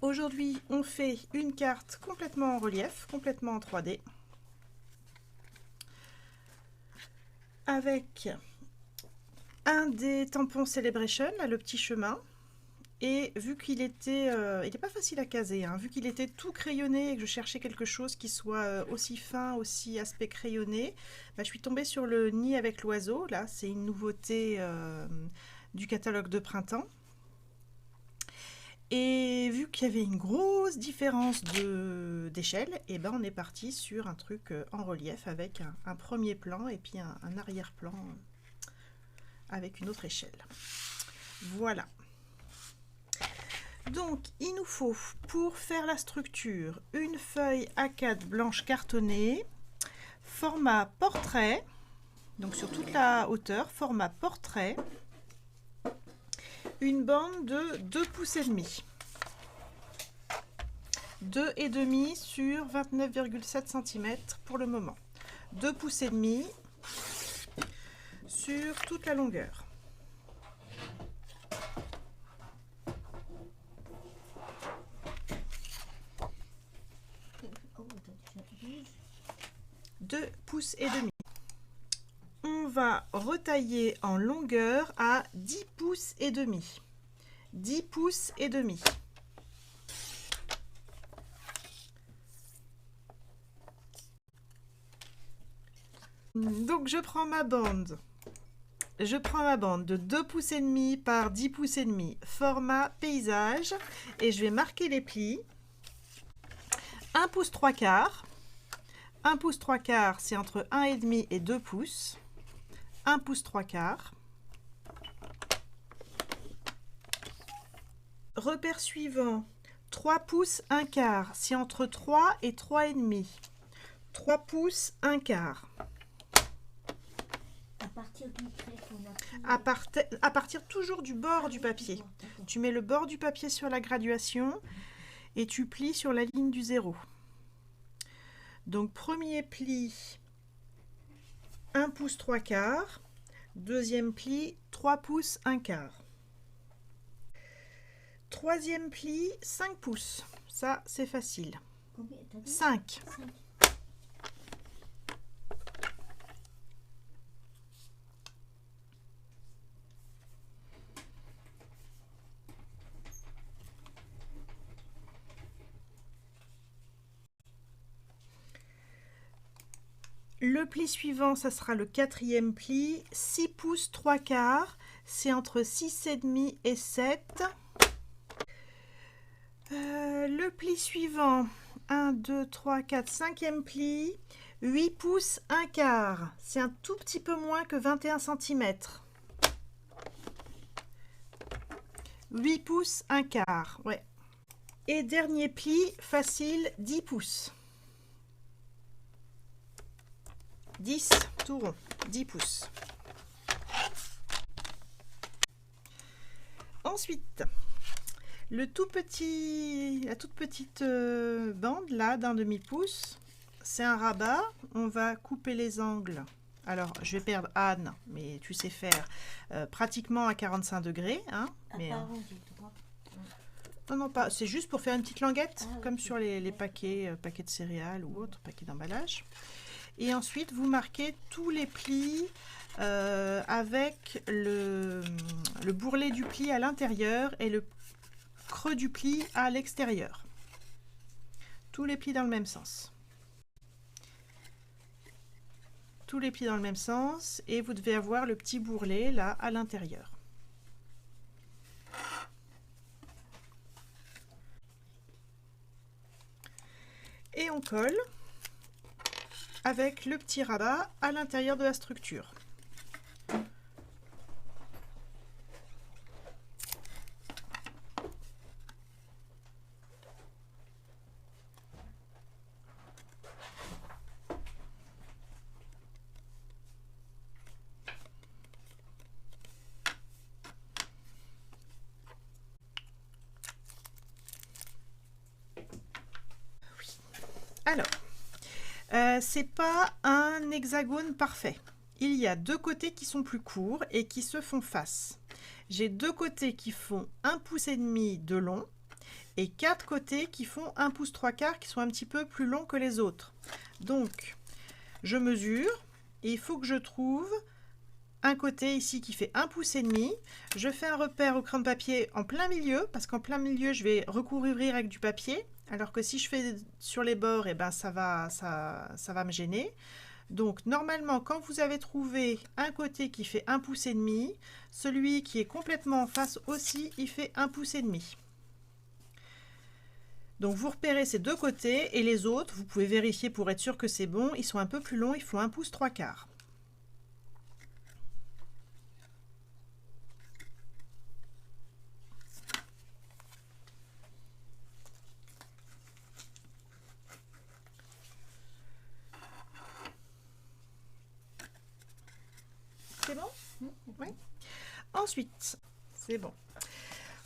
Aujourd'hui, on fait une carte complètement en relief, complètement en 3D, avec un des tampons Celebration, là, le petit chemin. Et vu qu'il était, il n'est pas facile à caser, hein, vu qu'il était tout crayonné et que je cherchais quelque chose qui soit aussi fin, aussi aspect crayonné, bah, je suis tombée sur le nid avec l'oiseau. Là, c'est une nouveauté du catalogue de printemps. Et vu qu'il y avait une grosse différence d'échelle, et ben on est parti sur un truc en relief avec un premier plan et puis un arrière-plan avec une autre échelle. Voilà. Donc, il nous faut, pour faire la structure, une feuille A4 blanche cartonnée, format portrait, donc sur toute la hauteur, format portrait, une bande de 2 pouces et demi. 2,5 sur 29,7 cm pour le moment. 2 pouces et demi sur toute la longueur. Deux pouces et demi. On va retailler en longueur à 10 pouces et demi. 10 pouces et demi. Donc je prends ma bande. Je prends ma bande de 2 pouces et demi par 10 pouces et demi, format paysage, et je vais marquer les plis. 1 pouce 3 quarts. 1 pouce 3 quarts, c'est entre 1,5 et 2 pouces. 1 pouce 3 quarts. Repère suivant, 3 pouces 1 quart, c'est entre 3 et 3,5. 3 pouces 1 quart. À partir toujours du bord du papier. Tu mets le bord du papier sur la graduation et tu plies sur la ligne du 0. Donc premier pli 1 pouce 3 quarts, deuxième pli 3 pouces 1 quart. Troisième pli 5 pouces, ça c'est facile. 5. Le pli suivant, ça sera le quatrième pli, 6 pouces 3 quarts, c'est entre 6,5 et 7. Le pli suivant, 1, 2, 3, 4, 5e pli, 8 pouces 1 quart, c'est un tout petit peu moins que 21 cm. 8 pouces 1 quart, ouais. Et dernier pli, facile, 10 pouces. 10, tout rond, 10 pouces. Ensuite, la toute petite bande là d'un demi-pouce, c'est un rabat. On va couper les angles. Alors, je vais perdre Anne, mais tu sais faire pratiquement à 45 degrés. Hein, mais, non, pas. C'est juste pour faire une petite languette, comme sur les paquets de céréales ou autres paquets d'emballage. Et ensuite, vous marquez tous les plis avec le bourrelet du pli à l'intérieur et le creux du pli à l'extérieur. Tous les plis dans le même sens. Tous les plis dans le même sens et vous devez avoir le petit bourrelet là à l'intérieur. Et on colle avec le petit rabat à l'intérieur de la structure. Alors, c'est pas un hexagone parfait. Il y a deux côtés qui sont plus courts et qui se font face. J'ai deux côtés qui font 1 pouce et demi de long et 4 côtés qui font 1 pouce 3/4 qui sont un petit peu plus longs que les autres. Donc je mesure et il faut que je trouve un côté ici qui fait 1 pouce et demi. Je fais un repère au crayon de papier en plein milieu parce qu'en plein milieu je vais recouvrir avec du papier, alors que si je fais sur les bords, et ben ça va me gêner. Donc normalement, quand vous avez trouvé un côté qui fait 1 pouce et demi, celui qui est complètement en face aussi, il fait 1 pouce et demi. Donc vous repérez ces deux côtés et les autres, vous pouvez vérifier pour être sûr que c'est bon, ils sont un peu plus longs, ils font 1 pouce 3/4. C'est bon? Oui. Ensuite, c'est bon.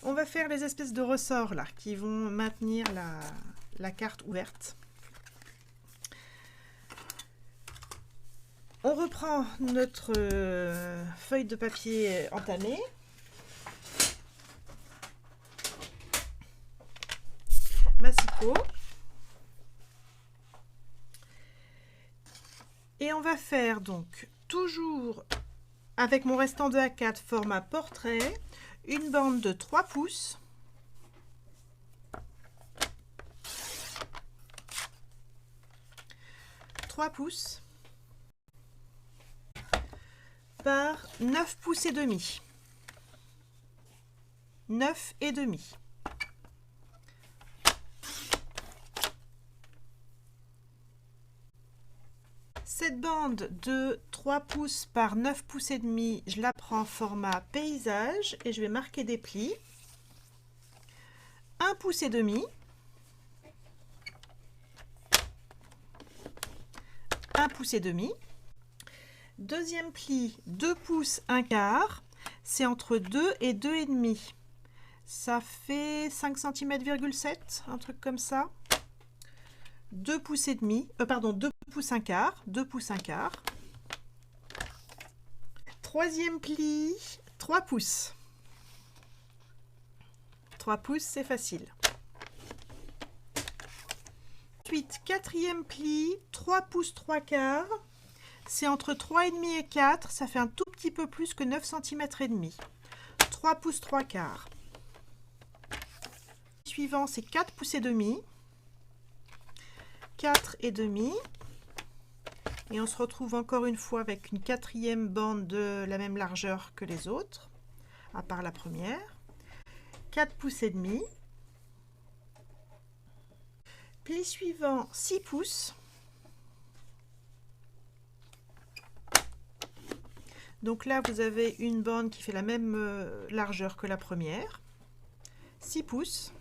On va faire les espèces de ressorts là qui vont maintenir la carte ouverte. On reprend notre feuille de papier entamée. Massicot. Et on va faire donc toujours avec mon restant de A4 format portrait, une bande de 3 pouces. Par 9 pouces et demi. 9 et demi. Cette bande de 3 pouces par 9 pouces et demi, je la prends format paysage et je vais marquer des plis. 1 pouce et demi. 1 pouce et demi. Deuxième pli, 2 pouces 1/4. C'est entre 2 et 2 et demi. Ça fait 5 cm,7, un truc comme ça. 2 pouces et demi, pardon, 2 pouces 1/4, 2 pouces 1/4. Troisième pli, 3 pouces. 3 pouces, c'est facile. Ensuite, quatrième pli, 3 pouces 3/4. C'est entre 3 et demi et 4, ça fait un tout petit peu plus que 9 cm et demi. 3 pouces 3/4. Suivant, c'est 4 pouces et demi. 4 et demi. Et on se retrouve encore une fois avec une quatrième bande de la même largeur que les autres, à part la première. 4 pouces et demi. Pli suivant, 6 pouces. Donc là, vous avez une bande qui fait la même largeur que la première. 6 pouces.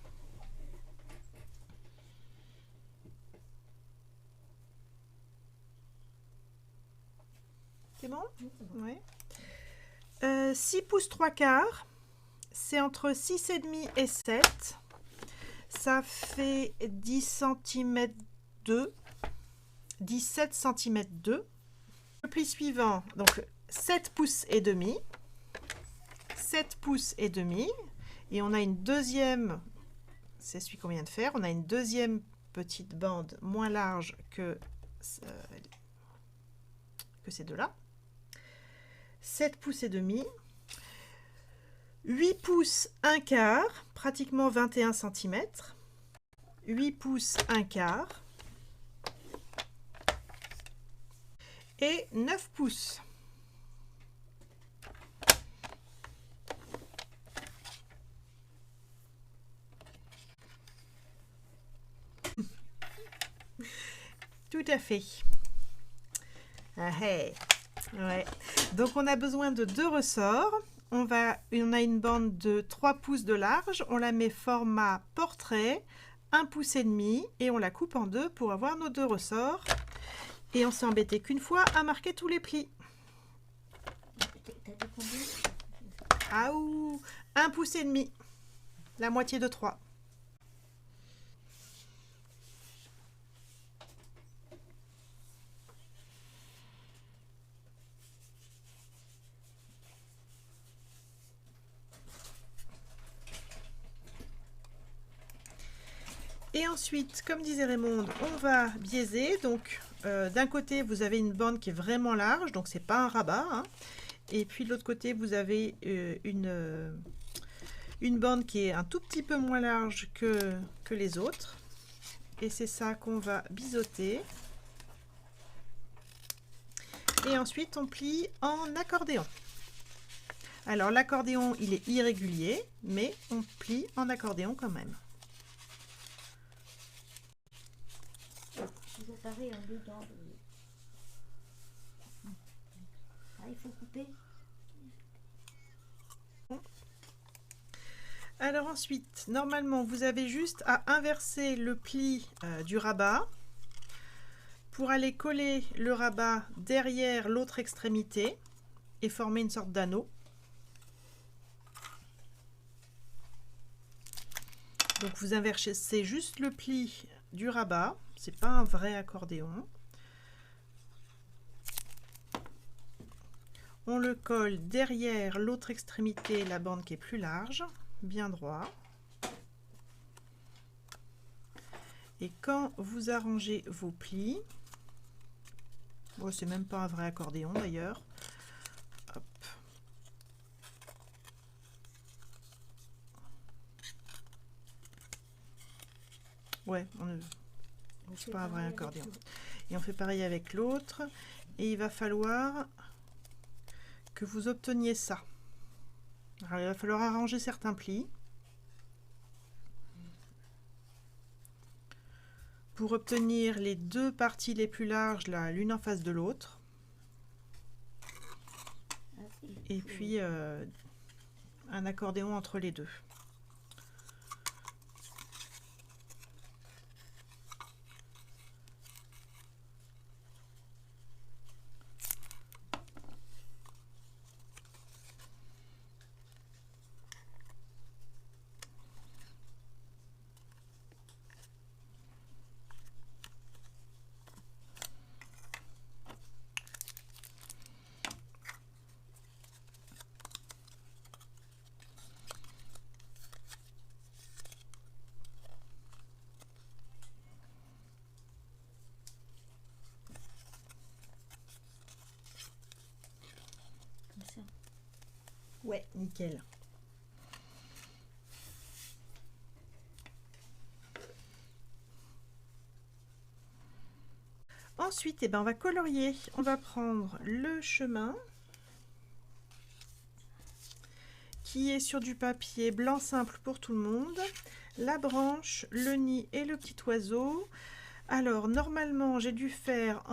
C'est bon? Oui. 6 pouces 3/4. C'est entre 6 et demi et 7. Ça fait 10 cm 2. 17 cm 2. Le pli suivant, donc 7 pouces et demi. 7 pouces et demi. Et on a une deuxième, c'est celui qu'on vient de faire, on a une deuxième petite bande moins large que ces deux-là. 7 pouces et demi. 8 pouces 1/4, pratiquement 21 cm. 8 pouces 1/4. Et 9 pouces. Tout à fait. Ah, hey. Ouais. Donc on a besoin de 2 ressorts. On a une bande de 3 pouces de large. On la met format portrait, 1 pouce et demi, et on la coupe en deux pour avoir nos 2 ressorts. Et on s'est embêté qu'une fois à marquer tous les plis. Ah ouh, 1 pouce et demi, la moitié de 3. Et ensuite, comme disait Raymonde, on va biaiser. Donc, d'un côté, vous avez une bande qui est vraiment large, donc c'est pas un rabat, hein. Et puis de l'autre côté, vous avez une bande qui est un tout petit peu moins large que les autres. Et c'est ça qu'on va biseauter. Et ensuite, on plie en accordéon. Alors, l'accordéon, il est irrégulier, mais on plie en accordéon quand même. Toujours pareil en dedans. Ah, il faut couper. Alors ensuite, normalement, vous avez juste à inverser le pli du rabat pour aller coller le rabat derrière l'autre extrémité et former une sorte d'anneau. Donc vous inversez juste le pli du rabat, c'est pas un vrai accordéon. On le colle derrière l'autre extrémité, la bande qui est plus large, bien droit. Et quand vous arrangez vos plis, bon, c'est même pas un vrai accordéon d'ailleurs. Ouais, c'est pas un vrai accordéon. Et on fait pareil avec l'autre. Et il va falloir que vous obteniez ça. Alors, il va falloir arranger certains plis pour obtenir les deux parties les plus larges, l'une en face de l'autre. Et puis un accordéon entre les deux. Ouais, nickel. Ensuite, on va colorier. On va prendre le chemin qui est sur du papier blanc simple pour tout le monde, la branche, le nid et le petit oiseau. Alors, normalement, j'ai dû faire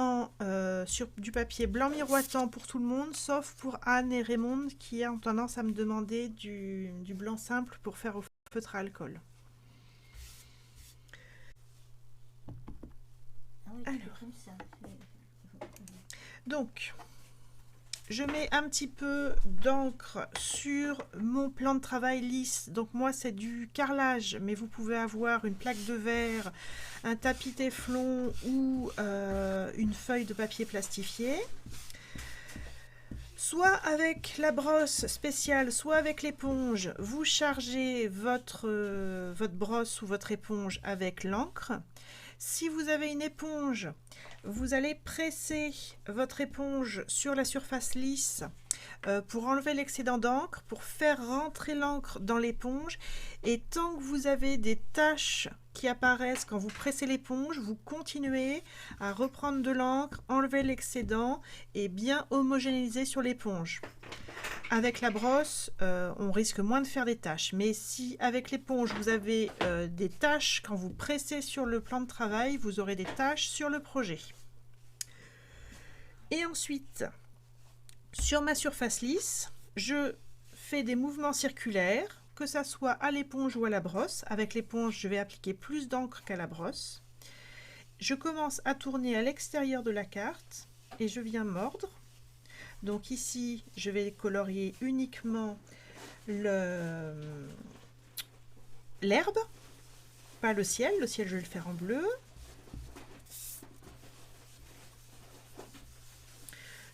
sur du papier blanc miroitant pour tout le monde, sauf pour Anne et Raymonde qui ont tendance à me demander du blanc simple pour faire au feutre à alcool. Alors, donc, je mets un petit peu d'encre sur mon plan de travail lisse. Donc moi, c'est du carrelage, mais vous pouvez avoir une plaque de verre, un tapis téflon ou une feuille de papier plastifié. Soit avec la brosse spéciale, soit avec l'éponge, vous chargez votre brosse ou votre éponge avec l'encre. Si vous avez une éponge, vous allez presser votre éponge sur la surface lisse pour enlever l'excédent d'encre, pour faire rentrer l'encre dans l'éponge. Et tant que vous avez des taches qui apparaissent quand vous pressez l'éponge, vous continuez à reprendre de l'encre, enlever l'excédent et bien homogénéiser sur l'éponge. Avec la brosse, on risque moins de faire des taches, mais si avec l'éponge vous avez des taches quand vous pressez sur le plan de travail, vous aurez des taches sur le projet. Et ensuite, sur ma surface lisse, je fais des mouvements circulaires, que ça soit à l'éponge ou à la brosse. Avec l'éponge, je vais appliquer plus d'encre qu'à la brosse. Je commence à tourner à l'extérieur de la carte et je viens mordre. Donc ici, je vais colorier uniquement l'herbe, pas le ciel. Le ciel, je vais le faire en bleu.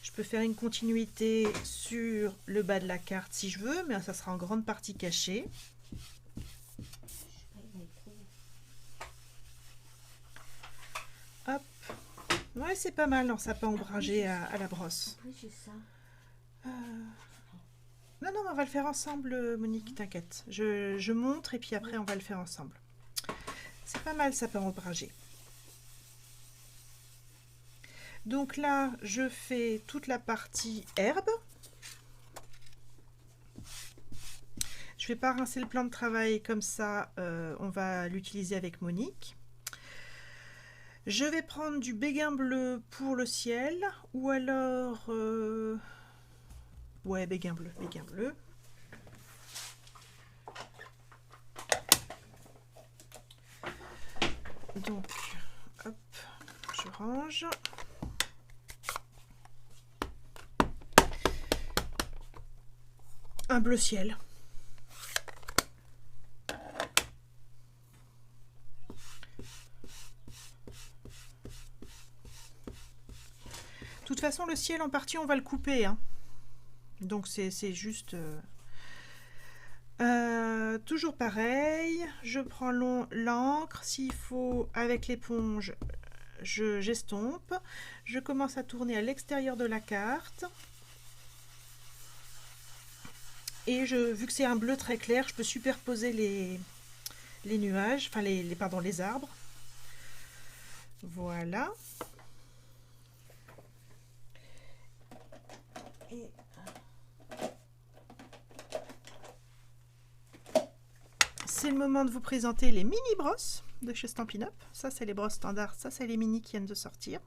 Je peux faire une continuité sur le bas de la carte si je veux, mais ça sera en grande partie caché. Ouais, c'est pas mal en sapin ombragé à la brosse. Après, j'ai ça. Non, non, on va le faire ensemble, Monique, t'inquiète. Je montre et puis après, on va le faire ensemble. C'est pas mal, sapin ombragé. Donc là, je fais toute la partie herbe. Je vais pas rincer le plan de travail comme ça, on va l'utiliser avec Monique. Je vais prendre du béguin bleu pour le ciel, ou alors... ouais, béguin bleu, béguin bleu. Donc, hop, je range. Un bleu ciel. De toute façon, le ciel en partie, on va le couper, hein. Donc, c'est juste... toujours pareil, je prends l'encre, s'il faut avec l'éponge, j'estompe. Je commence à tourner à l'extérieur de la carte. Et vu que c'est un bleu très clair, je peux superposer les nuages, enfin pardon, les arbres. Voilà. Et c'est le moment de vous présenter les mini brosses de chez Stampin' Up. Ça, c'est les brosses standards. Ça, c'est les mini qui viennent de sortir.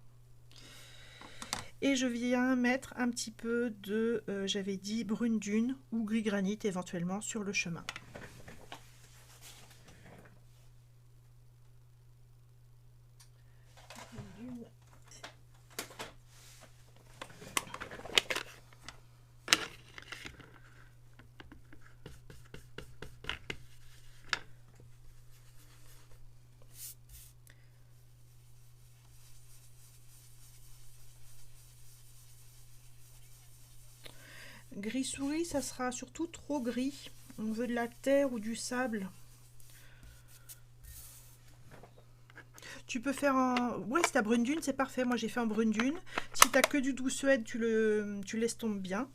Et je viens mettre un petit peu de, j'avais dit, brune dune ou gris granit éventuellement sur le chemin. Gris souris, ça sera surtout trop gris. On veut de la terre ou du sable. Tu peux faire en... Ouais, si t'as brune dune, c'est parfait. Moi, j'ai fait en brune dune. Si t'as que du doux suède, tu l'estompes bien.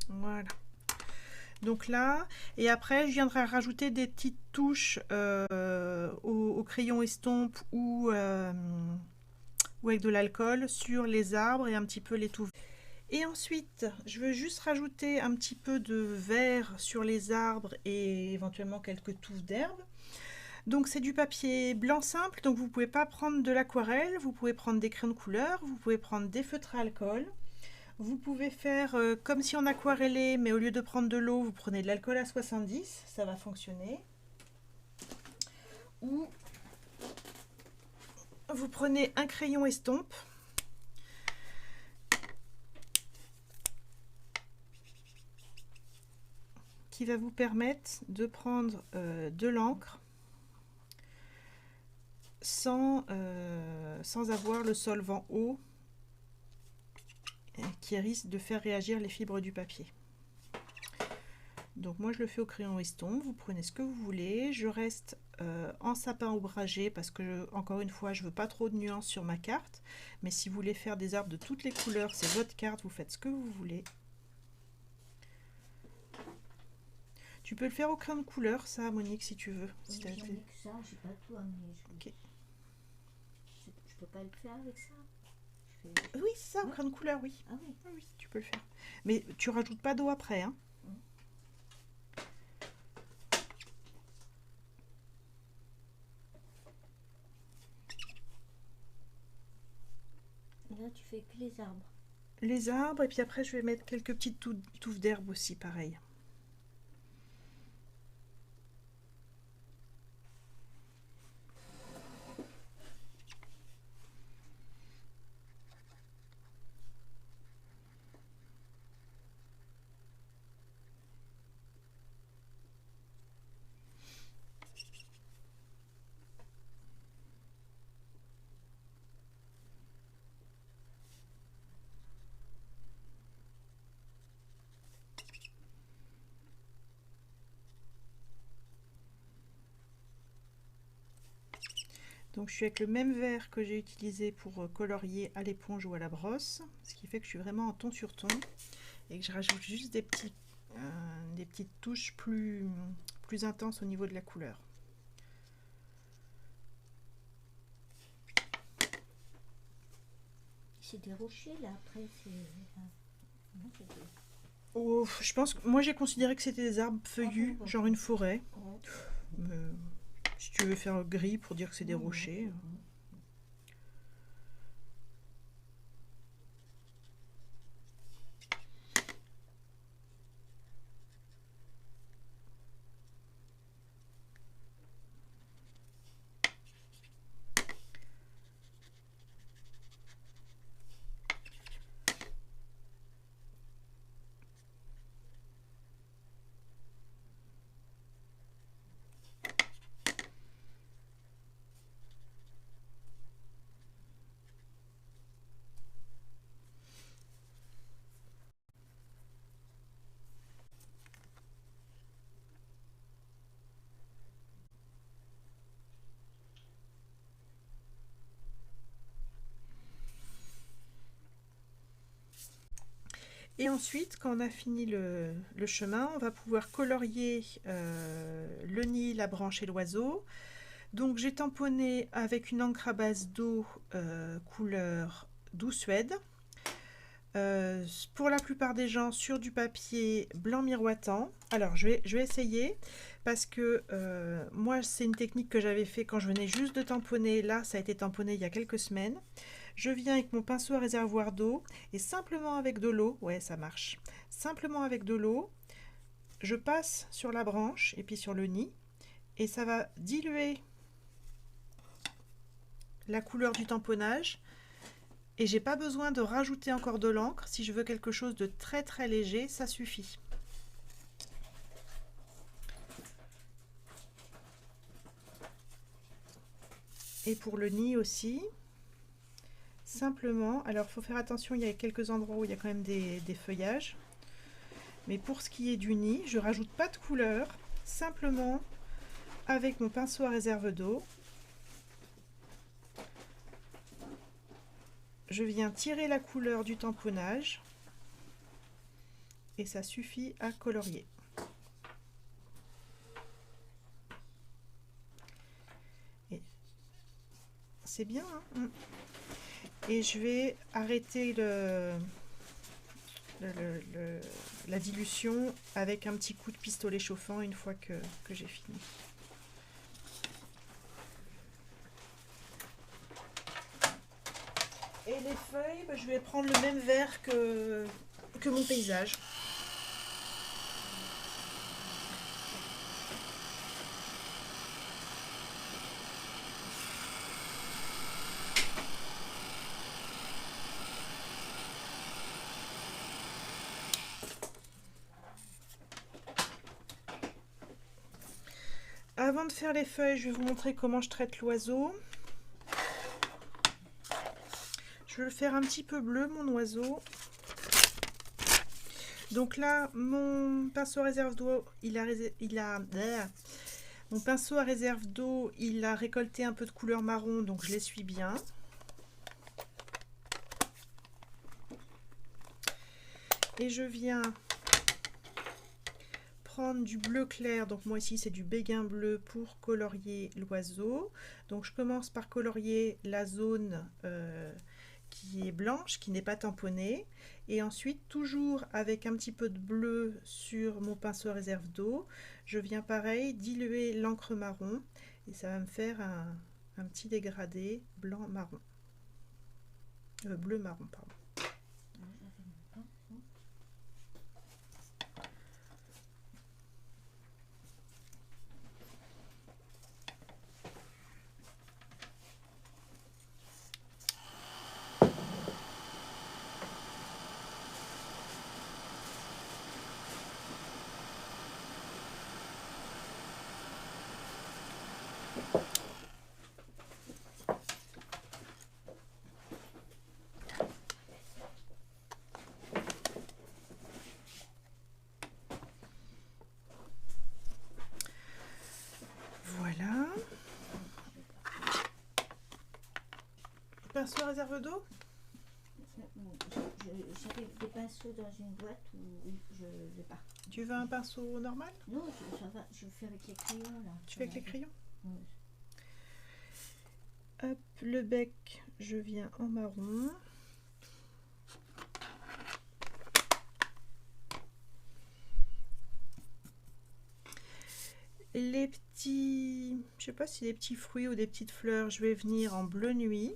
Voilà. Donc là, et après, je viendrai rajouter des petites touches au crayon estompe ou avec de l'alcool sur les arbres et un petit peu les touffes. Et ensuite, je veux juste rajouter un petit peu de vert sur les arbres et éventuellement quelques touffes d'herbe. Donc c'est du papier blanc simple, donc vous ne pouvez pas prendre de l'aquarelle, vous pouvez prendre des crayons de couleur, vous pouvez prendre des feutres à alcool. Vous pouvez faire comme si on aquarellait, mais au lieu de prendre de l'eau, vous prenez de l'alcool à 70, ça va fonctionner. Ou vous prenez un crayon estompe. Qui va vous permettre de prendre de l'encre sans avoir le solvant eau qui risque de faire réagir les fibres du papier. Donc moi je le fais au crayon estompe, vous prenez ce que vous voulez, je reste en sapin ombragé parce que encore une fois je veux pas trop de nuances sur ma carte, mais si vous voulez faire des arbres de toutes les couleurs, c'est votre carte, vous faites ce que vous voulez. Tu peux le faire au crayon de couleur, ça, Monique, si tu veux. Oui, Si j'en ai que ça, j'ai pas tout amené. Ok. Je peux pas le faire avec ça. Oui, c'est ça, au crayon de couleur, oui. Ah oui. Ah oui, tu peux le faire. Mais tu rajoutes pas d'eau après, hein. Et là, tu fais que les arbres. Les arbres, et puis après, je vais mettre quelques petites touffes d'herbe aussi, pareil. Donc je suis avec le même verre que j'ai utilisé pour colorier à l'éponge ou à la brosse, ce qui fait que je suis vraiment en ton sur ton et que je rajoute juste des petites touches plus intenses au niveau de la couleur. C'est des rochers là, après Oh, je pense que moi j'ai considéré que c'était des arbres feuillus, genre une forêt. Mais, si tu veux faire gris pour dire que c'est des rochers. Et ensuite, quand on a fini le chemin, on va pouvoir colorier le nid, la branche et l'oiseau. Donc j'ai tamponné avec une encre à base d'eau couleur Doux Suède. Pour la plupart des gens, sur du papier blanc miroitant. Alors je vais essayer parce que moi c'est une technique que j'avais fait quand je venais juste de tamponner. Là ça a été tamponné il y a quelques semaines. Je viens avec mon pinceau à réservoir d'eau et simplement avec de l'eau, ouais ça marche, simplement avec de l'eau, je passe sur la branche et puis sur le nid et ça va diluer la couleur du tamponnage et j'ai pas besoin de rajouter encore de l'encre. Si je veux quelque chose de très très léger, ça suffit. Et pour le nid aussi, simplement, alors il faut faire attention, il y a quelques endroits où il y a quand même des feuillages. Mais pour ce qui est du nid, je rajoute pas de couleur, simplement avec mon pinceau à réserve d'eau, je viens tirer la couleur du tamponnage et ça suffit à colorier. C'est bien, hein. Et je vais arrêter la dilution avec un petit coup de pistolet chauffant une fois que j'ai fini. Et les feuilles, je vais prendre le même verre que mon paysage. Avant de faire les feuilles, je vais vous montrer comment je traite l'oiseau. Je vais le faire un petit peu bleu, mon oiseau. Donc là, mon pinceau à réserve d'eau, mon pinceau à réserve d'eau, il a récolté un peu de couleur marron, donc je l'essuie bien. Et je viens prendre du bleu clair, donc moi ici c'est du béguin bleu pour colorier l'oiseau. Donc je commence par colorier la zone qui est blanche, qui n'est pas tamponnée, et ensuite toujours avec un petit peu de bleu sur mon pinceau à réserve d'eau, je viens pareil diluer l'encre marron et ça va me faire un petit dégradé blanc marron, bleu marron pardon. Voilà. pinceau à réserve d'eau? J'avais des pinceaux dans une boîte où oui, je l'ai pas. Tu veux un pinceau normal? Non, ça va, je fais avec les crayons là. Tu fais avec les crayons? Oui. Hop, le bec, je viens en marron. Les petits, je sais pas si des petits fruits ou des petites fleurs, je vais venir en bleu nuit.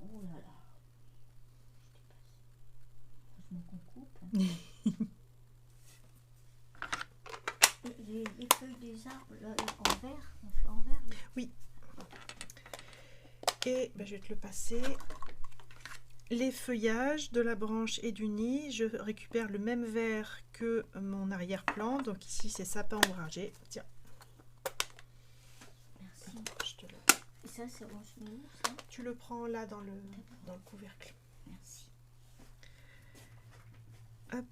Oh là là. Heureusement qu'on coupe. Les feuilles des arbres là, en vert, on fait en vert. Oui. Et ben, je vais te le passer. Les feuillages de la branche et du nid, je récupère le même vert que mon arrière-plan. Donc ici, c'est sapin ombragé. Tiens. Merci. Je te le... Et ça, c'est rose mou, ça? Tu le prends là dans le couvercle. Merci. Hop.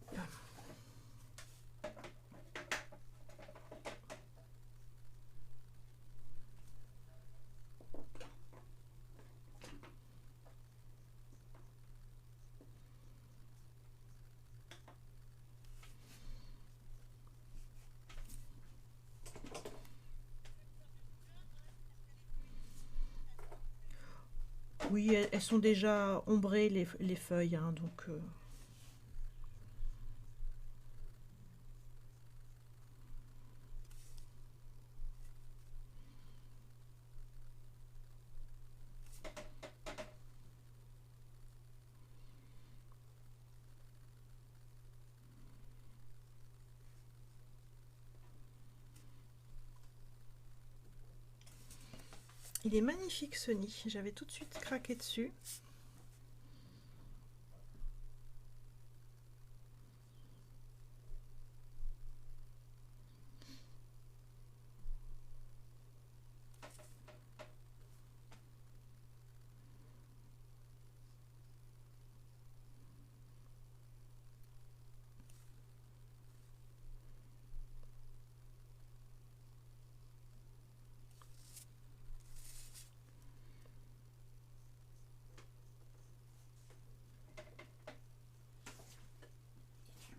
Oui, elles sont déjà ombrées les feuilles, hein, donc... Il est magnifique ce nid, j'avais tout de suite craqué dessus.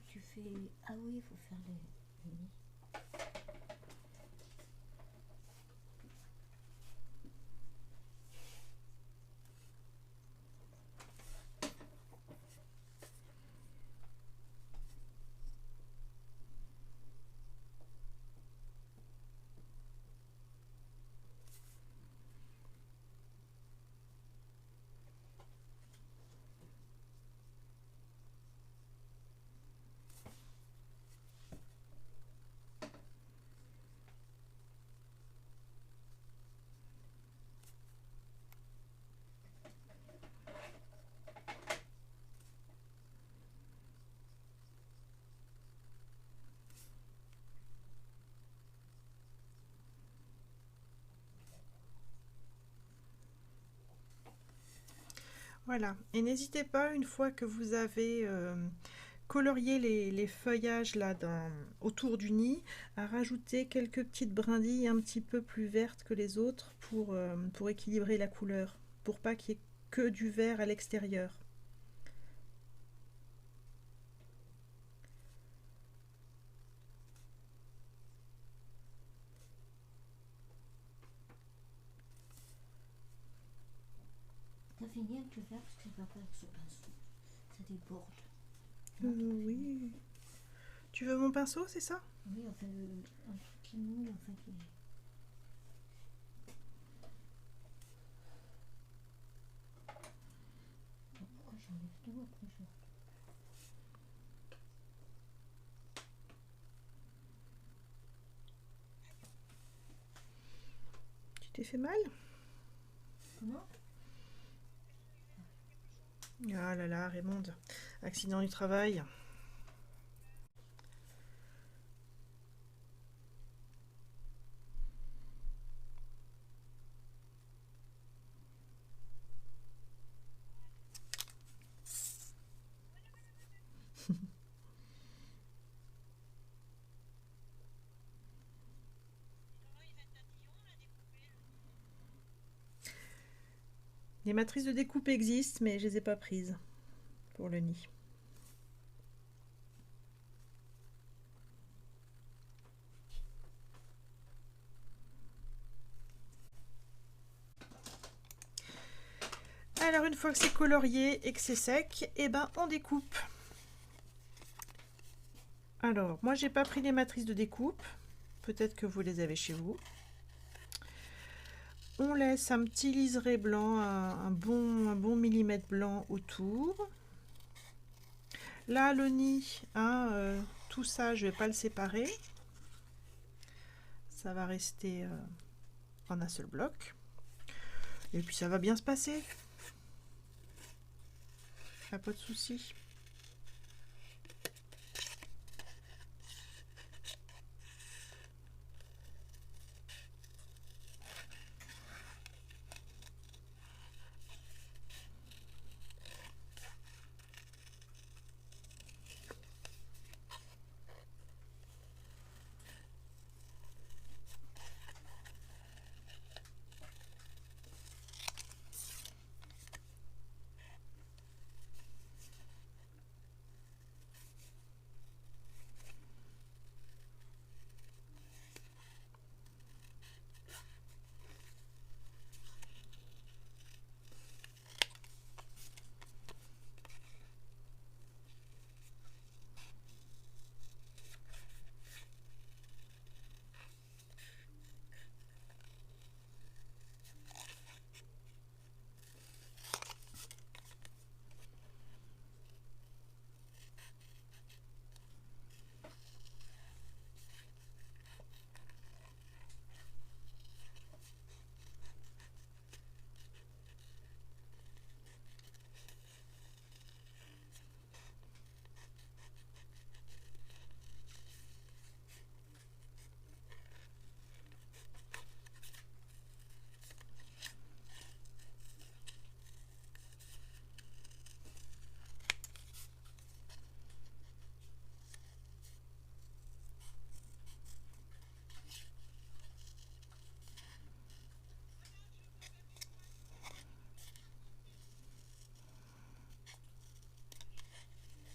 Tu fais... Ah oui, il faut faire les nids. Voilà, et n'hésitez pas, une fois que vous avez colorié les feuillages là autour du nid, à rajouter quelques petites brindilles un petit peu plus vertes que les autres pour équilibrer la couleur, pour pas qu'il y ait que du vert à l'extérieur. T'as fini avec le vert parce que ça va pas avec ce pinceau. Ça déborde. Oui. Tu veux mon pinceau, c'est ça? Oui, enfin, un truc qui mouille, enfin qui... Pourquoi j'enlève tout après je... Tu t'es fait mal? Comment? Ah là là, Raymond, accident du travail. Les matrices de découpe existent, mais je les ai pas prises pour le nid. Alors une fois que c'est colorié et que c'est sec, et ben on découpe. Alors moi j'ai pas pris les matrices de découpe, peut-être que vous les avez chez vous. On laisse un petit liseré blanc, un bon millimètre blanc autour. Là le nid, hein, tout ça je vais pas le séparer, ça va rester en un seul bloc. Et puis ça va bien se passer. Pas de souci.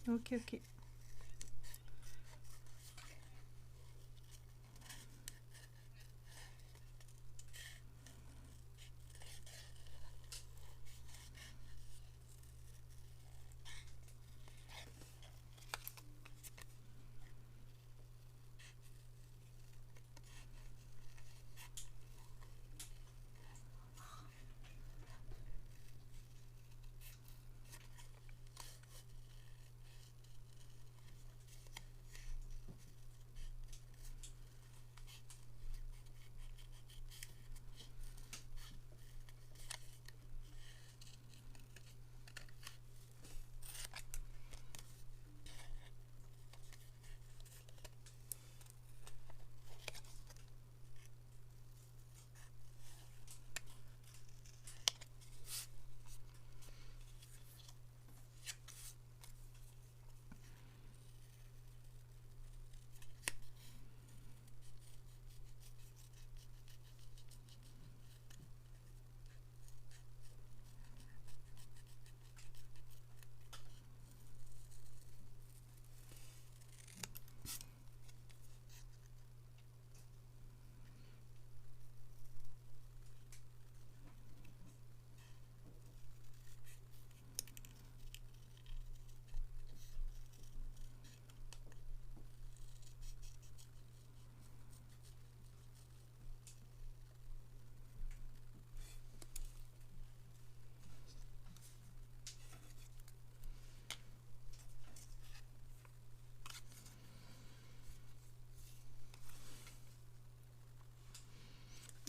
Ok, ok.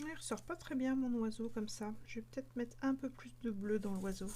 Il ressort pas très bien mon oiseau comme ça. Je vais peut-être mettre un peu plus de bleu dans l'oiseau.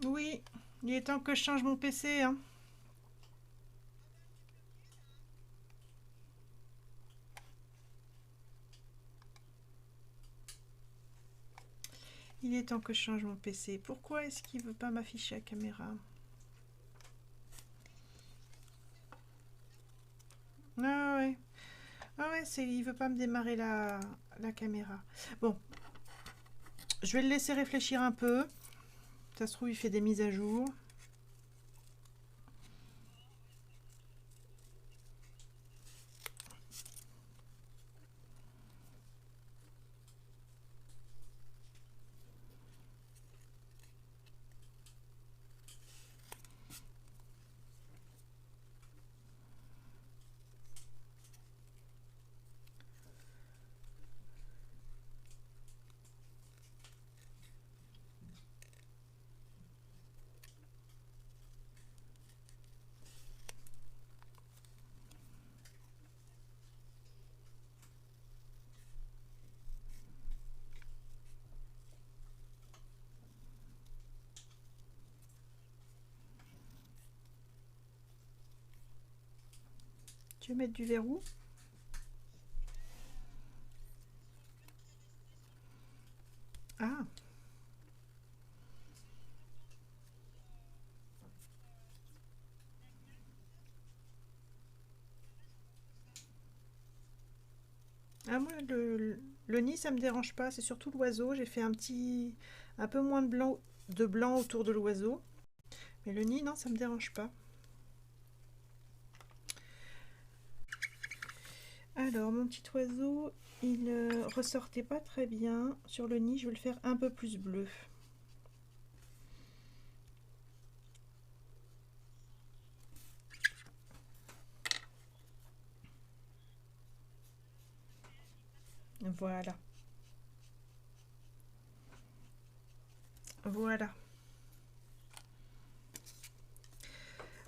Oui, il est temps que je change mon PC, hein. Il est temps que je change mon PC. Pourquoi est-ce qu'il veut pas m'afficher la caméra? Ah ouais. Ah ouais, il veut pas me démarrer la caméra. Bon, je vais le laisser réfléchir un peu. Ça se trouve, il fait des mises à jour. Tu veux mettre du verrou? Ah, ah moi, le nid, ça me dérange pas. C'est surtout l'oiseau. J'ai fait un peu moins de blanc autour de l'oiseau. Mais le nid, non, ça me dérange pas. Alors, mon petit oiseau, il ressortait pas très bien. Sur le nid, je vais le faire un peu plus bleu. Voilà. Voilà.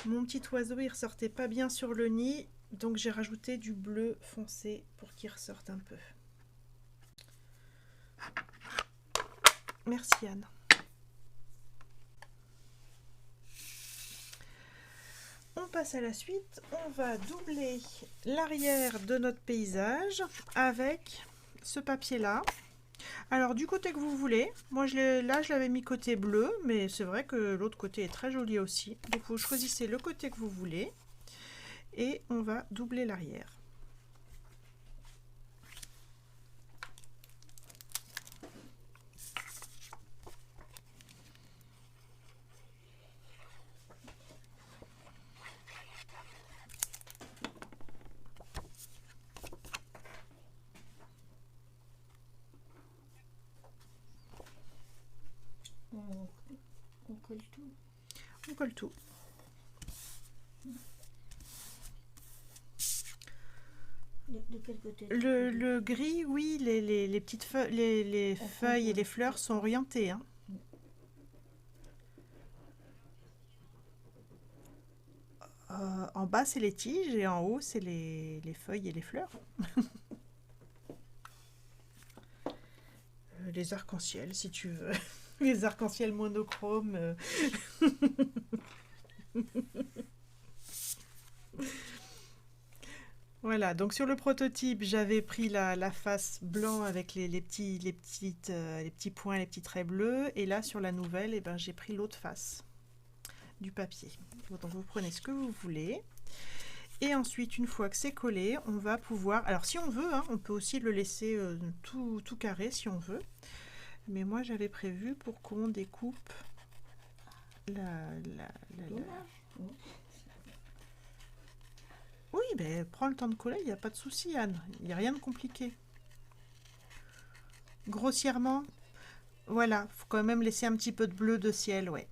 Mon petit oiseau, il ressortait pas bien sur le nid, donc j'ai rajouté du bleu foncé pour qu'il ressorte un peu. Merci Anne. On passe à la suite. On va doubler l'arrière de notre paysage avec ce papier-là. Alors du côté que vous voulez, moi je l'avais mis côté bleu, mais c'est vrai que l'autre côté est très joli aussi. Donc vous choisissez le côté que vous voulez et on va doubler l'arrière. On colle tout. On colle tout. De quel côté? Le gris, oui, les petites feuilles, les feuilles et les fleurs sont orientées, hein. En bas, c'est les tiges et en haut, c'est les feuilles et les fleurs. Les arcs-en-ciel, si tu veux. Les arcs-en-ciel monochromes. Voilà, donc sur le prototype, j'avais pris la face blanc avec les petits points, les petits traits bleus. Et là, sur la nouvelle, eh ben, j'ai pris l'autre face du papier. Donc vous prenez ce que vous voulez. Et ensuite, une fois que c'est collé, on va pouvoir... Alors si on veut, hein, on peut aussi le laisser tout carré si on veut. Mais moi, j'avais prévu pour qu'on découpe Oui, ben prends le temps de coller, il n'y a pas de souci, Anne. Il n'y a rien de compliqué. Grossièrement, voilà, faut quand même laisser un petit peu de bleu de ciel, ouais.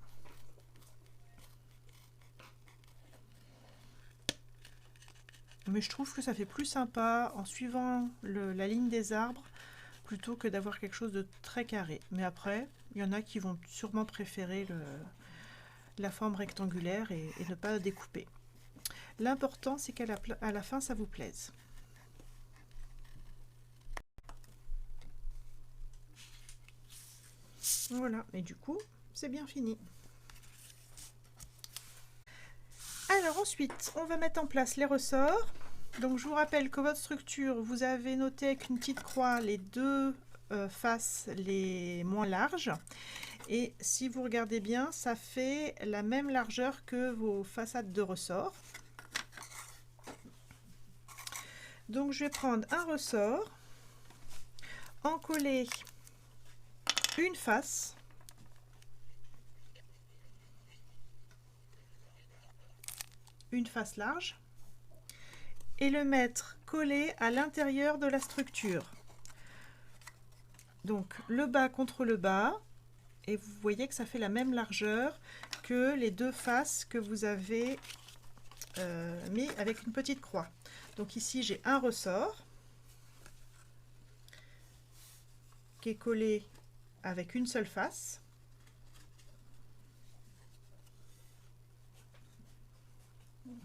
Mais je trouve que ça fait plus sympa en suivant la ligne des arbres plutôt que d'avoir quelque chose de très carré. Mais après, il y en a qui vont sûrement préférer la forme rectangulaire et ne pas découper. L'important, c'est qu'à la fin, ça vous plaise. Voilà, et du coup, c'est bien fini. Alors ensuite, on va mettre en place les ressorts. Donc je vous rappelle que votre structure, vous avez noté avec une petite croix les deux faces les moins larges. Et si vous regardez bien, ça fait la même largeur que vos façades de ressorts. Donc je vais prendre un ressort, en coller une face. Une face large. Et le mettre collé à l'intérieur de la structure. Donc le bas contre le bas. Et vous voyez que ça fait la même largeur que les deux faces que vous avez mis avec une petite croix. Donc ici j'ai un ressort qui est collé avec une seule face.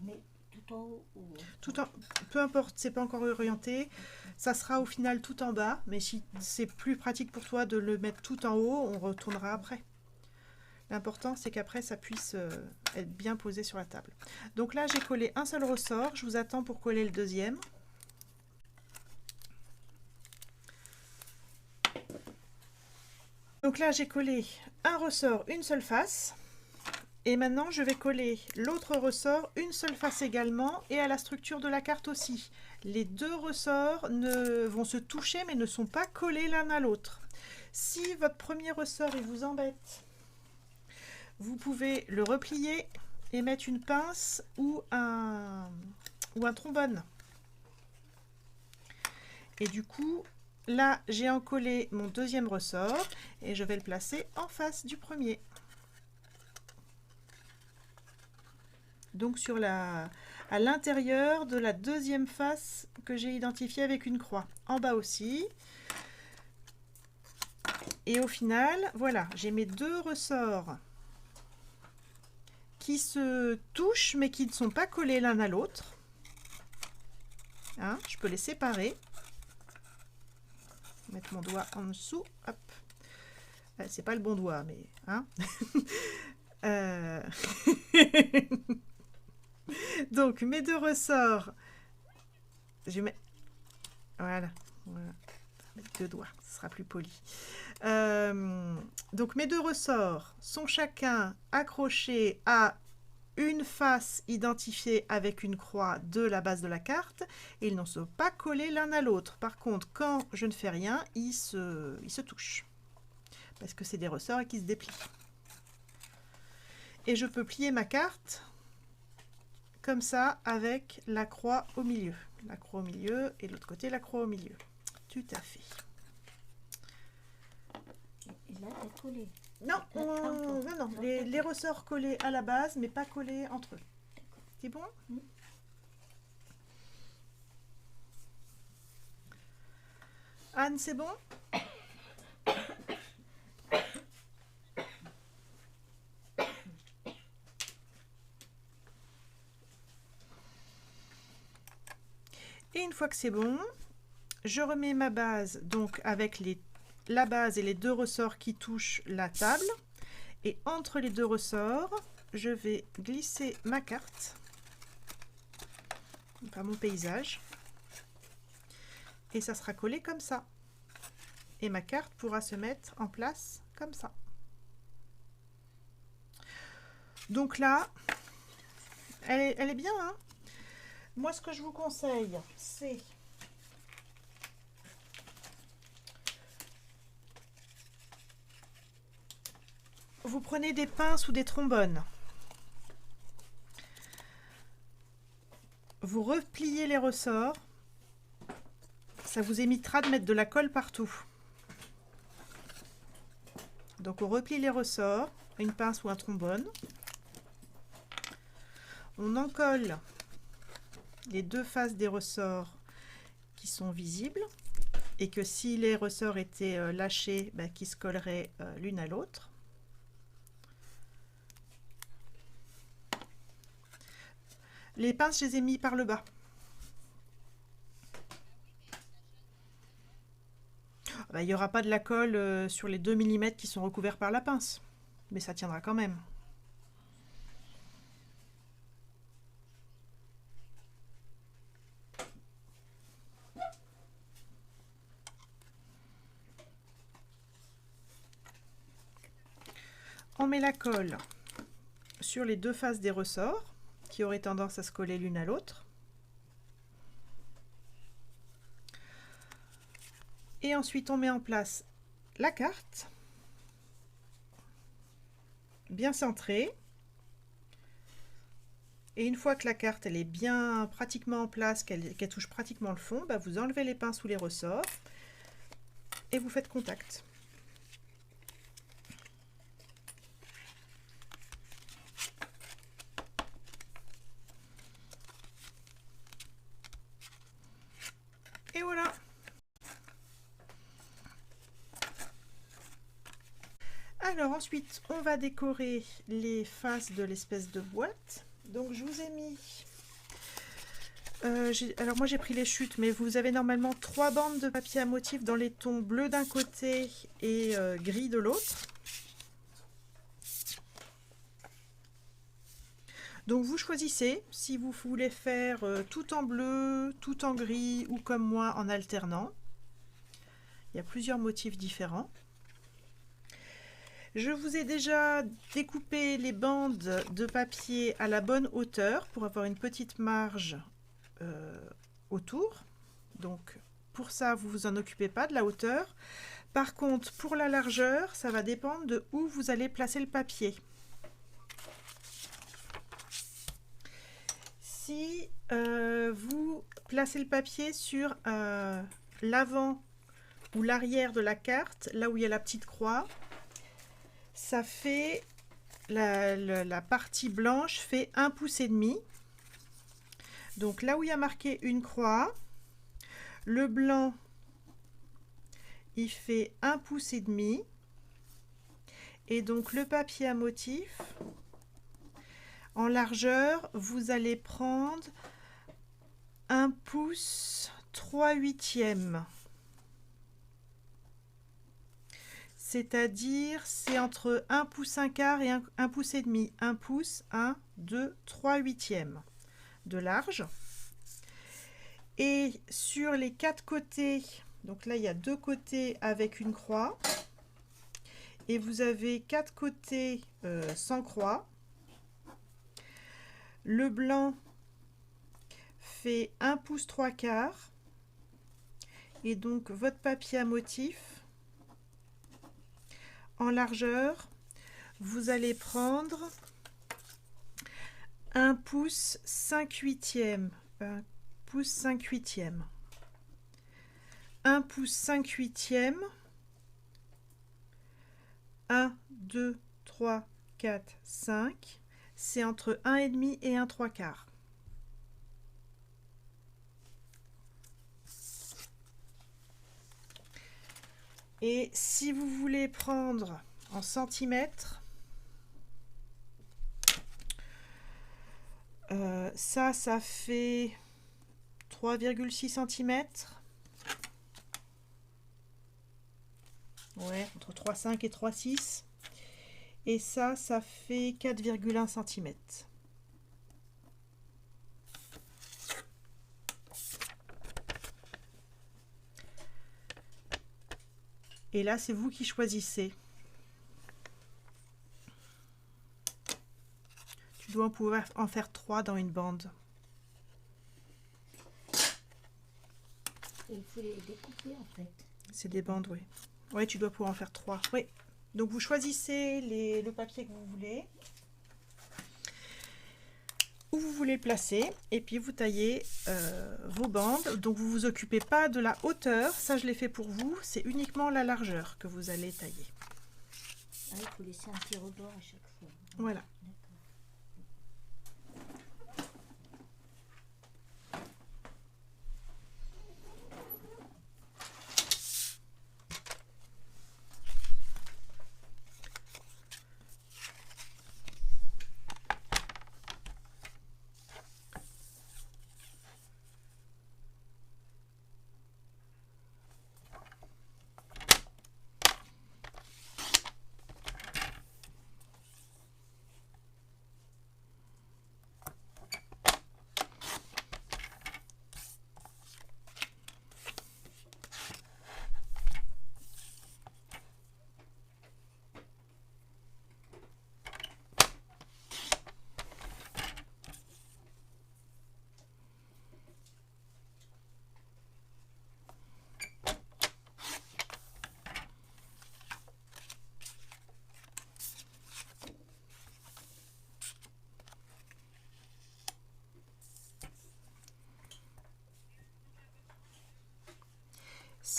Mais tout en haut ou... Tout en, peu importe, c'est pas encore orienté, ça sera au final tout en bas, mais si c'est plus pratique pour toi de le mettre tout en haut, on retournera après. L'important c'est qu'après ça puisse être bien posé sur la table. Donc là j'ai collé un seul ressort, je vous attends pour coller le deuxième. Donc là j'ai collé un ressort, une seule face. Et maintenant, je vais coller l'autre ressort, une seule face également, et à la structure de la carte aussi. Les deux ressorts vont se toucher, mais ne sont pas collés l'un à l'autre. Si votre premier ressort il vous embête, vous pouvez le replier et mettre une pince ou un trombone. Et du coup, là, j'ai encollé mon deuxième ressort, et je vais le placer en face du premier. Donc à l'intérieur de la deuxième face que j'ai identifiée avec une croix. En bas aussi. Et au final, voilà, j'ai mes deux ressorts qui se touchent mais qui ne sont pas collés l'un à l'autre. Hein, je peux les séparer. Mettre mon doigt en dessous. Hop. C'est pas le bon doigt, mais... Hein Donc mes deux ressorts, je mets, voilà, mettre deux doigts, ce sera plus poli. Donc mes deux ressorts sont chacun accrochés à une face identifiée avec une croix de la base de la carte, et ils ne sont pas collés l'un à l'autre. Par contre, quand je ne fais rien, ils se touchent, parce que c'est des ressorts qui se déplient. Et je peux plier ma carte comme ça, avec la croix au milieu. La croix au milieu, et de l'autre côté, la croix au milieu. Tout à fait. Et là, t'as collé. Non, non, les ressorts collés à la base, mais pas collés entre eux. C'est bon? Anne, c'est bon? Et une fois que c'est bon, je remets ma base donc avec la base et les deux ressorts qui touchent la table. Et entre les deux ressorts, je vais glisser ma carte, enfin mon paysage. Et ça sera collé comme ça. Et ma carte pourra se mettre en place comme ça. Donc là, elle est bien, hein? Moi, ce que je vous conseille, c'est vous prenez des pinces ou des trombones. Vous repliez les ressorts. Ça vous évitera de mettre de la colle partout. Donc on replie les ressorts, une pince ou un trombone. On encolle les deux faces des ressorts qui sont visibles, et que si les ressorts étaient lâchés, qui se colleraient l'une à l'autre. Les pinces, je les ai mis par le bas. Il n'y aura pas de la colle sur les 2 mm qui sont recouverts par la pince, mais ça tiendra quand même. On met la colle sur les deux faces des ressorts qui auraient tendance à se coller l'une à l'autre. Et ensuite, on met en place la carte, bien centrée. Et une fois que la carte elle est bien pratiquement en place, qu'elle touche pratiquement le fond, bah vous enlevez les pinces ou les ressorts et vous faites contact. Et voilà. Alors ensuite, on va décorer les faces de l'espèce de boîte. Donc je vous ai mis... alors moi j'ai pris les chutes, mais vous avez normalement 3 bandes de papier à motif dans les tons bleu d'un côté et gris de l'autre. Donc vous choisissez si vous voulez faire tout en bleu, tout en gris ou comme moi en alternant. Il y a plusieurs motifs différents. Je vous ai déjà découpé les bandes de papier à la bonne hauteur pour avoir une petite marge autour. Donc pour ça, vous vous en occupez pas de la hauteur. Par contre, pour la largeur, ça va dépendre de où vous allez placer le papier. Si vous placez le papier sur l'avant ou l'arrière de la carte, là où il y a la petite croix, ça fait la partie blanche fait 1,5 pouce. Donc là où il y a marqué une croix, le blanc il fait 1,5 pouce. Et donc le papier à motif, en largeur, vous allez prendre 1 pouce 3/8. C'est-à-dire, c'est entre 1 pouce 1/4 et 1 pouce et demi. 1 pouce, 1, 2, 3/8 de large. Et sur les 4 côtés, donc là il y a 2 côtés avec une croix. Et vous avez 4 côtés sans croix. Le blanc fait 1 pouce 3/4. Et donc votre papier à motif, en largeur, vous allez prendre 1 pouce 5/8. 1 pouce 5/8. 1 pouce 5/8. 1, 2, 3, 4, 5. C'est entre 1,5 et 1 3/4. Et si vous voulez prendre en centimètres, ça fait 3,6 cm. Ouais, entre 3,5 et 3,6. Et ça fait 4,1 cm. Et là, c'est vous qui choisissez. Tu dois pouvoir en faire 3 dans une bande. Et il faut les découper en fait. C'est des bandes, oui. Oui, tu dois pouvoir en faire 3. Oui. Donc vous choisissez le papier que vous voulez, où vous voulez le placer, et puis vous taillez vos bandes. Donc vous vous occupez pas de la hauteur, ça je l'ai fait pour vous, c'est uniquement la largeur que vous allez tailler. Ah, il faut laisser un petit rebord à chaque fois. Voilà.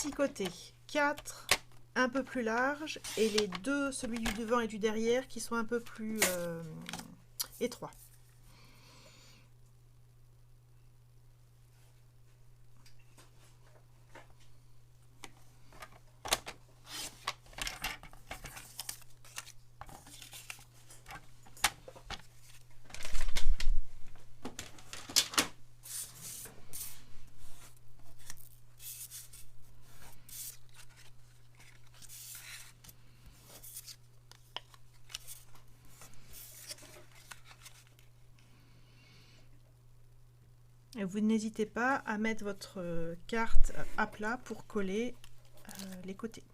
6 côtés, 4 un peu plus larges et les deux, celui du devant et du derrière, qui sont un peu plus étroits. Et vous n'hésitez pas à mettre votre carte à plat pour coller les côtés.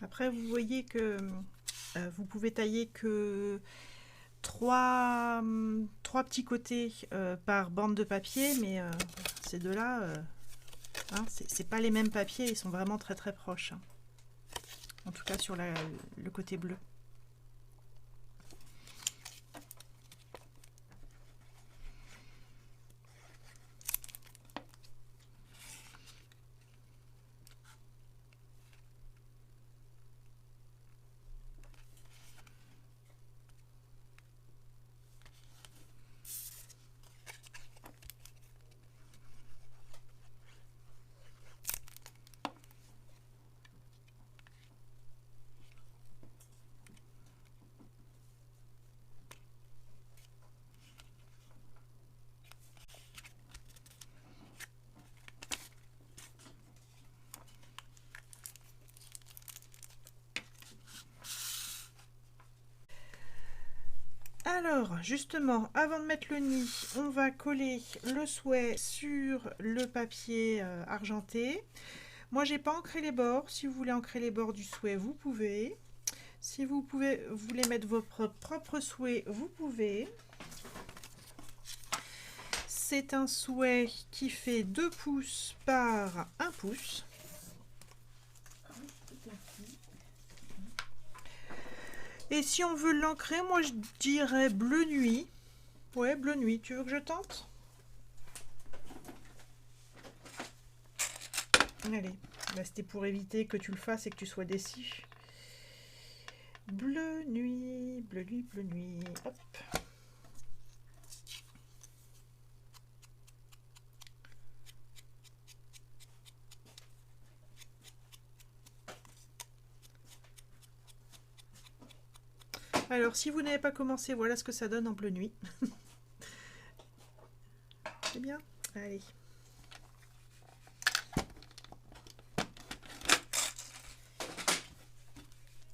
Après, vous voyez que vous pouvez tailler que trois petits côtés par bande de papier, mais ces deux-là, hein, c'est pas les mêmes papiers, ils sont vraiment très très proches. Hein. En tout cas sur le côté bleu. Alors, justement, avant de mettre le nid, on va coller le souhait sur le papier argenté. Moi, j'ai pas ancré les bords. Si vous voulez ancrer les bords du souhait, vous pouvez. Si vous voulez mettre votre propre souhait, vous pouvez. C'est un souhait qui fait 2 pouces par 1 pouce. Et si on veut l'ancrer, moi je dirais bleu nuit. Ouais, bleu nuit. Tu veux que je tente? Allez, bah, c'était pour éviter que tu le fasses et que tu sois déçu. Bleu nuit, bleu nuit, bleu nuit. Hop. Alors, si vous n'avez pas commencé, voilà ce que ça donne en bleu nuit. C'est bien? Allez.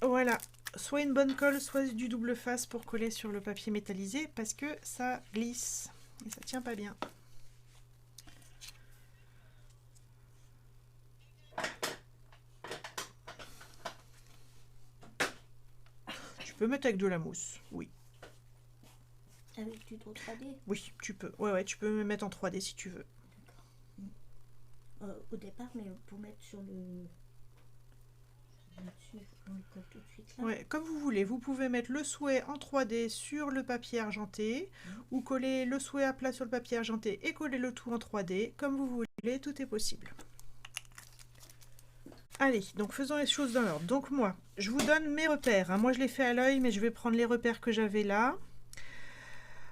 Voilà. Soit une bonne colle, soit du double face pour coller sur le papier métallisé parce que ça glisse et ça tient pas bien. Tu peux mettre avec de la mousse, oui. Avec du 3D? Oui, tu peux. Ouais, tu peux me mettre en 3D si tu veux. D'accord. Au départ, mais pour mettre sur le... Là-dessus, on le colle tout de suite là. Ouais, comme vous voulez, vous pouvez mettre le souhait en 3D sur le papier argenté ou coller le souhait à plat sur le papier argenté et coller le tout en 3D, comme vous voulez, tout est possible. Allez, donc faisons les choses dans l'ordre. Donc moi, je vous donne mes repères, hein. Moi je l'ai fait à l'œil, mais je vais prendre les repères que j'avais là.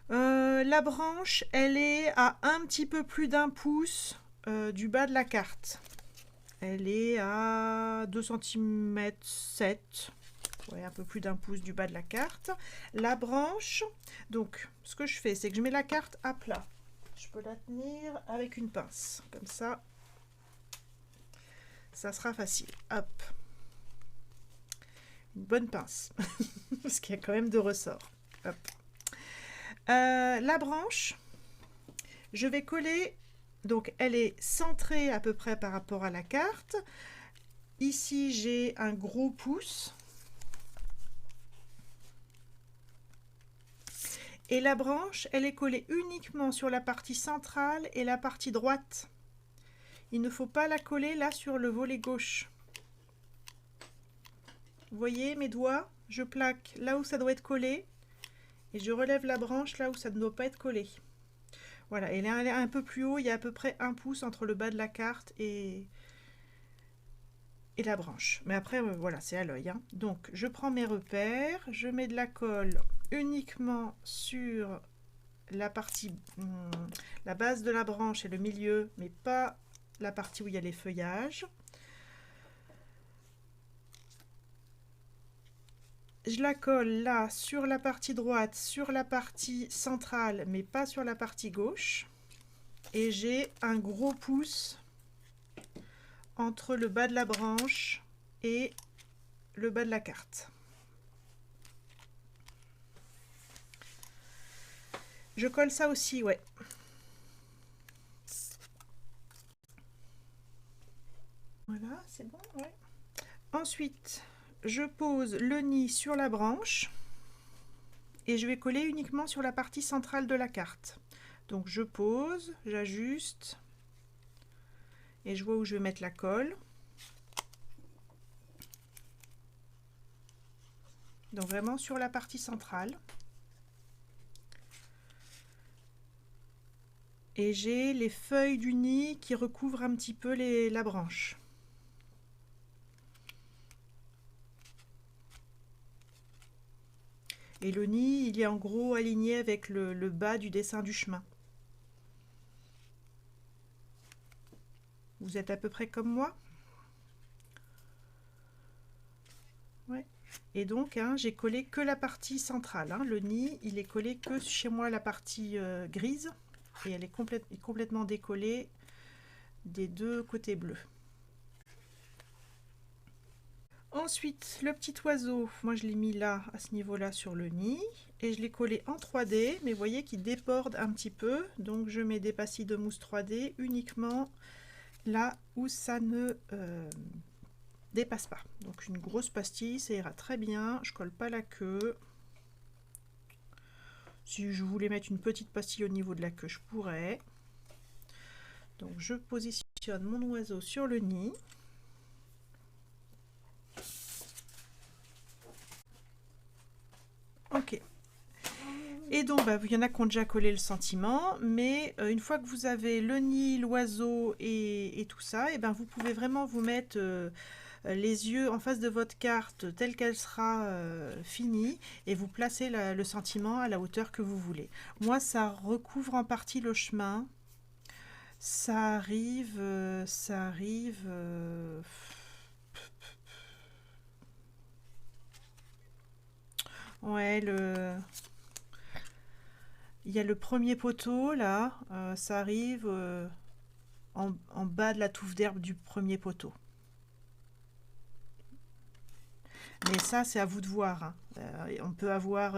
La branche, elle est à un petit peu plus d'1 pouce du bas de la carte. Elle est à 2 cm 7, ouais, un peu plus d'1 pouce du bas de la carte. La branche, donc ce que je fais, c'est que je mets la carte à plat. Je peux la tenir avec une pince, comme ça sera facile. Hop, une bonne pince, parce qu'il y a quand même 2 ressorts. Hop. La branche, je vais coller, donc elle est centrée à peu près par rapport à la carte. Ici j'ai un gros pouce. Et la branche, elle est collée uniquement sur la partie centrale et la partie droite. Il ne faut pas la coller là sur le volet gauche. Vous voyez mes doigts, je plaque là où ça doit être collé et je relève la branche là où ça ne doit pas être collé. Voilà, elle est un peu plus haut, il y a à peu près 1 pouce entre le bas de la carte et la branche. Mais après, voilà, c'est à l'œil, hein. Donc, je prends mes repères, je mets de la colle uniquement sur la partie, la base de la branche et le milieu, mais pas la partie où il y a les feuillages. Je la colle là sur la partie droite, sur la partie centrale, mais pas sur la partie gauche. Et j'ai un gros pouce entre le bas de la branche et le bas de la carte. Je colle ça aussi, ouais. Voilà, c'est bon, ouais. Ensuite, je pose le nid sur la branche et je vais coller uniquement sur la partie centrale de la carte. Donc je pose, j'ajuste et je vois où je vais mettre la colle. Donc vraiment sur la partie centrale. Et j'ai les feuilles du nid qui recouvrent un petit peu la branche. Et le nid, il est en gros aligné avec le bas du dessin du chemin. Vous êtes à peu près comme moi? Ouais. Et donc, hein, j'ai collé que la partie centrale. Hein. Le nid, il est collé que chez moi la partie grise. Et elle est complètement décollée des 2 côtés bleus. Ensuite, le petit oiseau, moi je l'ai mis là, à ce niveau-là sur le nid. Et je l'ai collé en 3D, mais vous voyez qu'il déborde un petit peu. Donc je mets des pastilles de mousse 3D uniquement là où ça ne dépasse pas. Donc une grosse pastille, ça ira très bien. Je colle pas la queue. Si je voulais mettre une petite pastille au niveau de la queue, je pourrais. Donc je positionne mon oiseau sur le nid. Ok. Et donc, il y en a qui ont déjà collé le sentiment, mais une fois que vous avez le nid, l'oiseau et tout ça, et vous pouvez vraiment vous mettre les yeux en face de votre carte telle qu'elle sera finie et vous placez le sentiment à la hauteur que vous voulez. Moi, ça recouvre en partie le chemin. Ça arrive. Ouais, il y a le premier poteau là, ça arrive en bas de la touffe d'herbe du premier poteau. Mais ça, c'est à vous de voir. Hein. On peut avoir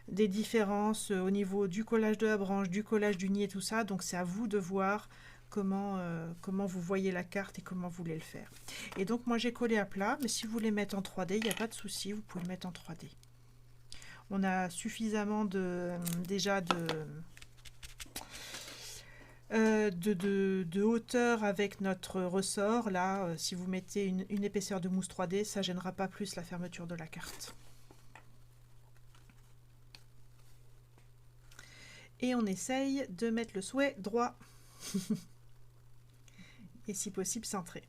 des différences au niveau du collage de la branche, du collage du nid et tout ça. Donc, c'est à vous de voir comment vous voyez la carte et comment vous voulez le faire. Et donc, moi, j'ai collé à plat. Mais si vous voulez mettre en 3D, il n'y a pas de souci. Vous pouvez le mettre en 3D. On a suffisamment déjà de hauteur avec notre ressort. Là, si vous mettez une épaisseur de mousse 3D, ça gênera pas plus la fermeture de la carte. Et on essaye de mettre le souhait droit. Et si possible, centré.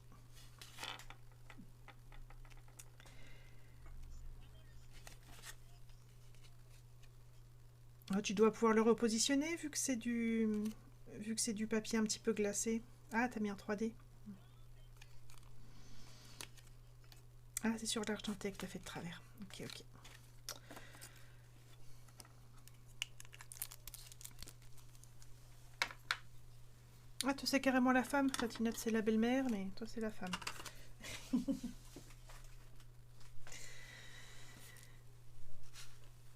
Ah, tu dois pouvoir le repositionner vu que c'est du papier un petit peu glacé. Ah, t'as mis en 3D. Ah, c'est sur l'argenté que t'as fait de travers. Ok, ok. Ah, toi c'est carrément la femme. Fatinette c'est la belle-mère, mais toi c'est la femme.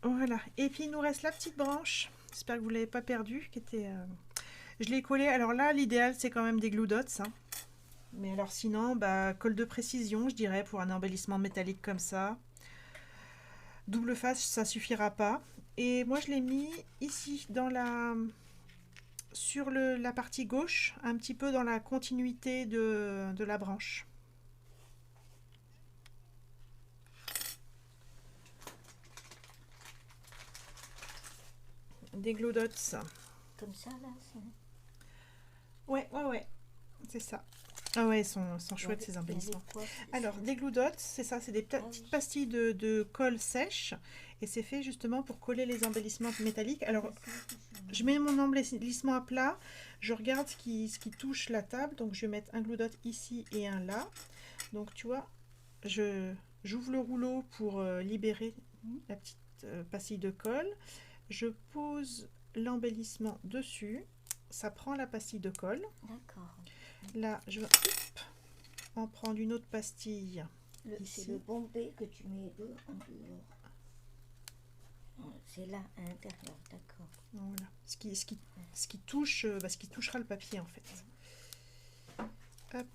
Voilà. Et puis il nous reste la petite branche. J'espère que vous ne l'avez pas perdue. Je l'ai collée. Alors là, l'idéal c'est quand même des glue dots. Hein. Mais alors sinon, bah, colle de précision, je dirais, pour un embellissement métallique comme ça. Double face, ça suffira pas. Et moi je l'ai mis ici sur la partie gauche, un petit peu dans la continuité de la branche. Des glue dots. Comme ça, là. Ouais, c'est ça. Ah ouais, ils sont chouettes ces embellissements. Alors, des glue dots, c'est ça, c'est des petites pastilles de colle sèche. Et c'est fait justement pour coller les embellissements métalliques. Alors, je mets mon embellissement à plat. Je regarde ce qui touche la table. Donc, je vais mettre un glue dot ici et un là. Donc, tu vois, j'ouvre le rouleau pour libérer la petite pastille de colle. Je pose l'embellissement dessus. Ça prend la pastille de colle. D'accord. Là, je vais en prendre une autre pastille. C'est le bombé que tu mets en dehors. C'est là, à l'intérieur, d'accord. Voilà. Ce qui touche, ce qui touchera le papier en fait. Hop.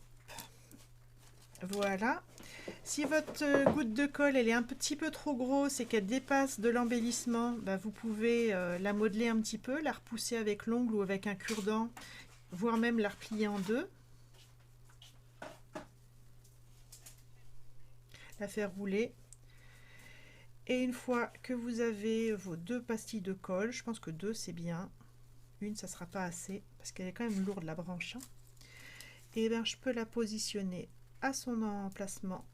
Voilà. Si votre goutte de colle elle est un petit peu trop grosse et qu'elle dépasse de l'embellissement, bah, vous pouvez la modeler un petit peu, la repousser avec l'ongle ou avec un cure-dent, voire même la replier en deux. La faire rouler. Et une fois que vous avez vos deux pastilles de colle, je pense que deux c'est bien. Une ça sera pas assez parce qu'elle est quand même lourde la branche. Hein. Et bien je peux la positionner à son emplacement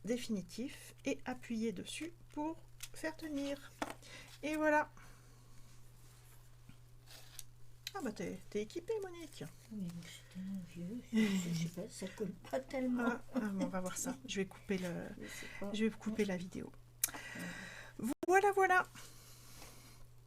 définitif et appuyer dessus pour faire tenir. Et voilà. Ah bah t'es équipée Monique. Mais c'est tellement vieux, je sais pas, ça colle pas tellement. Bon, on va voir ça. Je vais couper la vidéo. Voilà.